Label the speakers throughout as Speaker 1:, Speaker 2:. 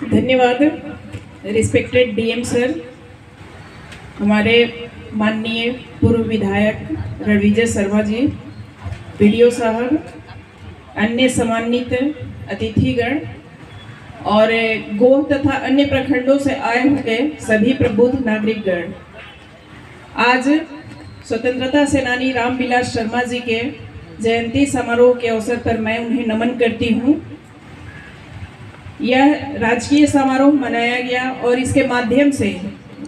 Speaker 1: धन्यवाद respected DM sir, हमारे माननीय पूर्व विधायक रणविजय शर्मा जी, वीडियो साहब, अन्य सम्मानित अतिथिगण और गोह तथा अन्य प्रखंडों से आए हुए सभी प्रबुद्ध नागरिकगण। आज स्वतंत्रता सेनानी रामविलास शर्मा जी के जयंती समारोह के अवसर पर मैं उन्हें नमन करती हूँ। यह राजकीय समारोह मनाया गया और इसके माध्यम से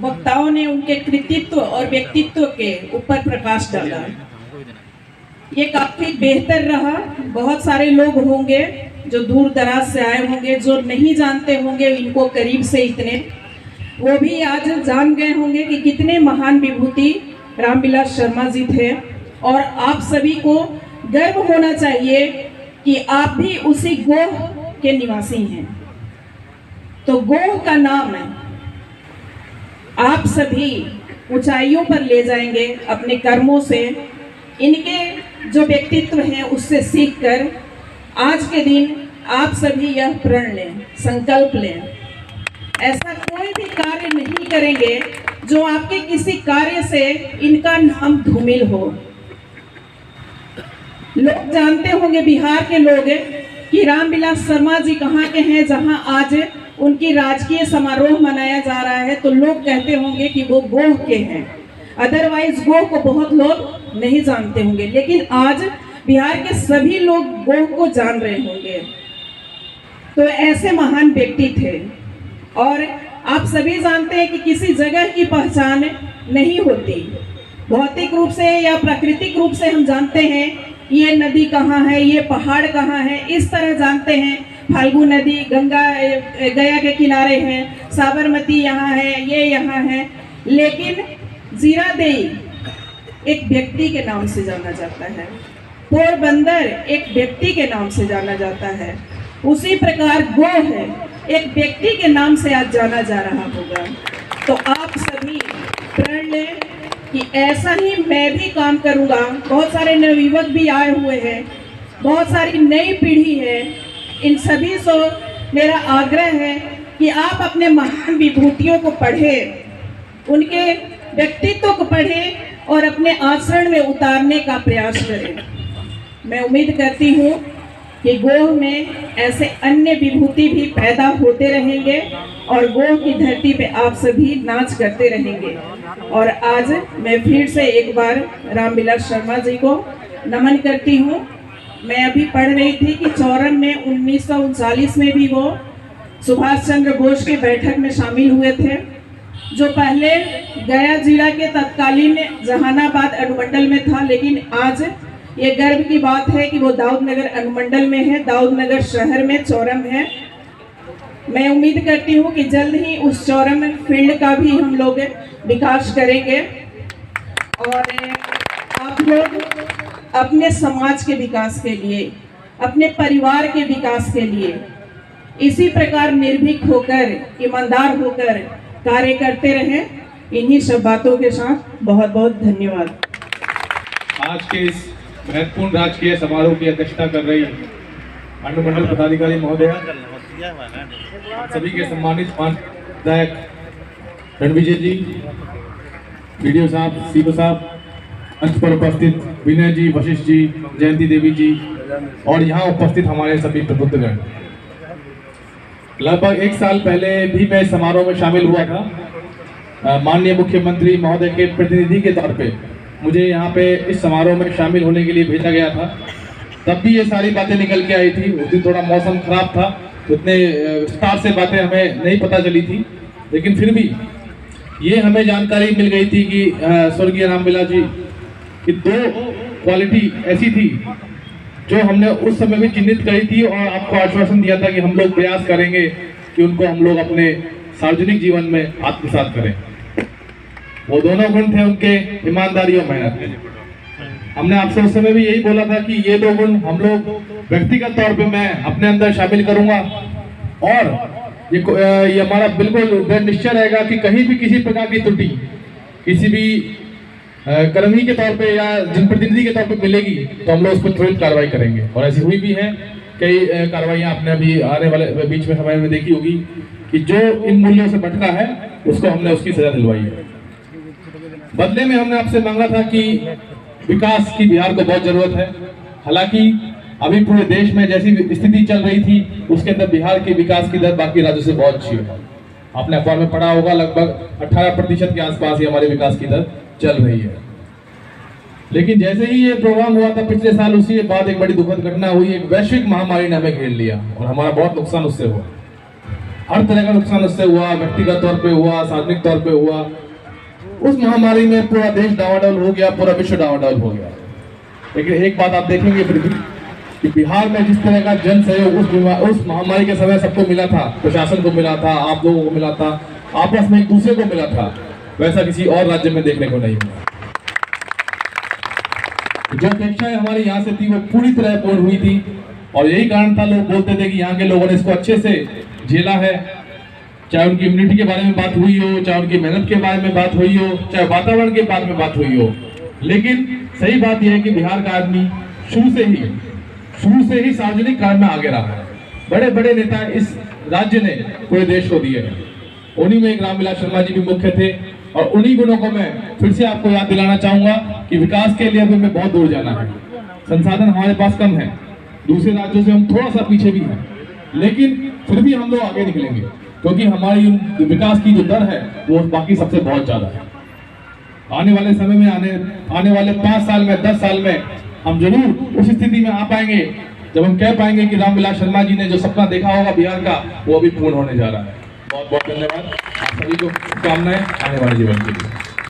Speaker 1: वक्ताओं ने उनके कृतित्व और व्यक्तित्व के ऊपर प्रकाश डाला। ये काफी बेहतर रहा। बहुत सारे लोग होंगे जो दूर दराज से आए होंगे, जो नहीं जानते होंगे इनको करीब से इतने, वो भी आज जान गए होंगे कि कितने महान विभूति रामविलास शर्मा जी थे। और आप सभी को गर्व होना चाहिए कि आप भी उसी गोह के निवासी हैं। तो गोह का नाम आप सभी ऊंचाइयों पर ले जाएंगे अपने कर्मों से। इनके जो व्यक्तित्व हैं उससे सीखकर आज के दिन आप सभी यह प्रण लें, संकल्प लें, ऐसा कोई भी कार्य नहीं करेंगे जो आपके किसी कार्य से इनका नाम धूमिल हो। लोग जानते होंगे, बिहार के लोग, कि रामविलास शर्मा जी कहाँ के हैं, जहां आज उनकी राजकीय समारोह मनाया जा रहा है, तो लोग कहते होंगे कि वो गोह के हैं। अदरवाइज गोह को बहुत लोग नहीं जानते होंगे, लेकिन आज बिहार के सभी लोग गोह को जान रहे होंगे। तो ऐसे महान व्यक्ति थे। और आप सभी जानते हैं कि किसी जगह की पहचान नहीं होती, भौतिक रूप से या प्राकृतिक रूप से हम जानते हैं ये नदी कहाँ है, ये पहाड़ कहाँ है, इस तरह जानते हैं। फाल्गु नदी गंगा गया के किनारे है, साबरमती यहाँ है, ये यहाँ है, लेकिन जीरादेई एक व्यक्ति के नाम से जाना जाता है, पोरबंदर एक व्यक्ति के नाम से जाना जाता है। उसी प्रकार गोह है एक व्यक्ति के नाम से आज जाना जा रहा होगा। तो आप सभी प्रण लें कि ऐसा ही मैं भी काम करूंगा। बहुत सारे नवयुवक भी आए हुए हैं, बहुत सारी नई पीढ़ी है, इन सभी से मेरा आग्रह है कि आप अपने महान विभूतियों को पढ़ें, उनके व्यक्तित्व को पढ़ें और अपने आचरण में उतारने का प्रयास करें। मैं उम्मीद करती हूँ कि गोह में ऐसे अन्य विभूति भी पैदा होते रहेंगे और गोह की धरती पे आप सभी नाच करते रहेंगे। और आज मैं फिर से एक बार रामविलास शर्मा जी को नमन करती हूँ। मैं अभी पढ़ रही थी कि 54 में 1939 में भी वो सुभाष चंद्र बोस की बैठक में शामिल हुए थे, जो पहले गया जिला के तत्कालीन जहानाबाद अनुमंडल में था, लेकिन आज ये गर्व की बात है कि वो दाऊदनगर अनुमंडल में है, दाऊदनगर शहर में चौरम है। मैं उम्मीद करती हूँ कि जल्द ही उस चौरम फील्ड का भी हम लोग विकास करेंगे और आप लोग अपने समाज के विकास के लिए, अपने परिवार के विकास के लिए इसी प्रकार निर्भीक होकर, ईमानदार होकर कार्य करते रहें। इन्हीं सब बातों के साथ बहुत बहुत धन्यवाद।
Speaker 2: आज के इस महत्वपूर्ण राजकीय समारोह की अध्यक्षता कर रही अनुमंडल पदाधिकारी महोदय, सभी के सम्मानित विधायक रणविजय जी, वीडियो साहब, सीओ साहब, मंच पर उपस्थित विनय जी, वशिष्ठ जी, जयंती देवी जी और यहाँ उपस्थित हमारे सभी प्रबुद्धगण। लगभग 1 साल पहले भी मैं इस समारोह में शामिल हुआ था। माननीय मुख्यमंत्री महोदय के प्रतिनिधि के तौर पे मुझे यहाँ पे इस समारोह में शामिल होने के लिए भेजा गया था। तब भी ये सारी बातें निकल के आई थी। उस दिन थोड़ा मौसम खराब था, तो इतने विस्तार से बातें हमें नहीं पता चली थी, लेकिन फिर भी ये हमें जानकारी मिल गई थी कि स्वर्गीय रामविलास जी की 2 क्वालिटी ऐसी थी जो हमने उस समय भी चिन्हित करी थी और आपको आश्वासन दिया था कि हम लोग प्रयास करेंगे कि उनको हम लोग अपने सार्वजनिक जीवन में आत्मसात करें। वो दोनों गुण थे उनके, ईमानदारी और मेहनत। हमने आपसे उस समय भी यही बोला था कि ये 2 गुण हम लोग व्यक्तिगत तौर पे मैं अपने अंदर शामिल करूंगा और ये हमारा बिल्कुल दृढ़ निश्चय रहेगा कि कहीं भी किसी प्रकार की त्रुटि किसी भी कर्मी के तौर पे या जनप्रतिनिधि के तौर पे मिलेगी तो हम लोग उस पर त्वरित कार्रवाई करेंगे। और ऐसी हुई भी है। कई कार्रवाइयाँ आपने अभी आने वाले बीच में समय में देखी होगी कि जो इन मूल्यों से भटका है उसको हमने उसकी सजा दिलवाई है। बदले में हमने आपसे मांगा था कि विकास की बिहार को बहुत जरूरत है। हालांकि अभी पूरे देश में जैसी स्थिति चल रही थी उसके अंदर बिहार के विकास की दर बाकी राज्यों से बहुत अच्छी है। आपने अखबार में पढ़ा होगा, लगभग 18% के आसपास ही हमारे विकास की दर चल रही है। लेकिन जैसे ही ये प्रोग्राम हुआ था पिछले साल, उसी के बाद एक बड़ी दुखद घटना हुई। एक वैश्विक महामारी ने हमें घेर लिया और हमारा बहुत नुकसान उससे हुआ। हर तरह का नुकसान उससे हुआ, व्यक्तिगत तौर पे हुआ, सार्वजनिक तौर पे हुआ। उस महामारी में पूरा देश डावाडोल हो गया, पूरा विश्व डावाडोल हो गया। लेकिन एक बात आप देखेंगे फिर भी कि बिहार में जिस तरह का जन सहयोग उस महामारी के समय सबको मिला था, प्रशासन को मिला था, आप लोगों को मिला था, आपस में एक दूसरे को मिला था, वैसा किसी और राज्य में देखने को नहीं मिला। जो अपेक्षाएं हमारी यहाँ से थी वो पूरी तरह पूर्ण हुई थी और यही कारण था लोग बोलते थे कि यहाँ के लोगों ने इसको अच्छे से झेला है। चाहे उनकी इम्यूनिटी के बारे में बात हुई हो, चाहे उनकी मेहनत के बारे में बात हुई हो, चाहे वातावरण के बारे में बात हुई हो। लेकिन सही बात यह है कि बिहार का आदमी शुरू से ही सार्वजनिक कार्य में आगे रहा है। बड़े बड़े नेता इस राज्य ने पूरे देश को दिए हैं। उन्हीं में एक रामविलास शर्मा जी भी मुख्य थे और उन्हीं गुणों को मैं फिर से आपको याद दिलाना चाहूंगा कि विकास के लिए अभी हमें बहुत दूर जाना है। संसाधन हमारे पास कम है, दूसरे राज्यों से हम थोड़ा सा पीछे भी हैं, लेकिन फिर भी हम लोग आगे निकलेंगे क्योंकि हमारी विकास की जो दर है वो बाकी सबसे बहुत ज्यादा है। आने वाले समय में आने वाले 5 साल में 10 साल में हम जरूर उस स्थिति में आ पाएंगे जब हम कह पाएंगे कि रामविलास शर्मा जी ने जो सपना देखा होगा बिहार का वो अभी पूर्ण होने जा रहा है। बहुत बहुत धन्यवाद। आप सभी को शुभकामनाएं आने वाले जीवन के लिए।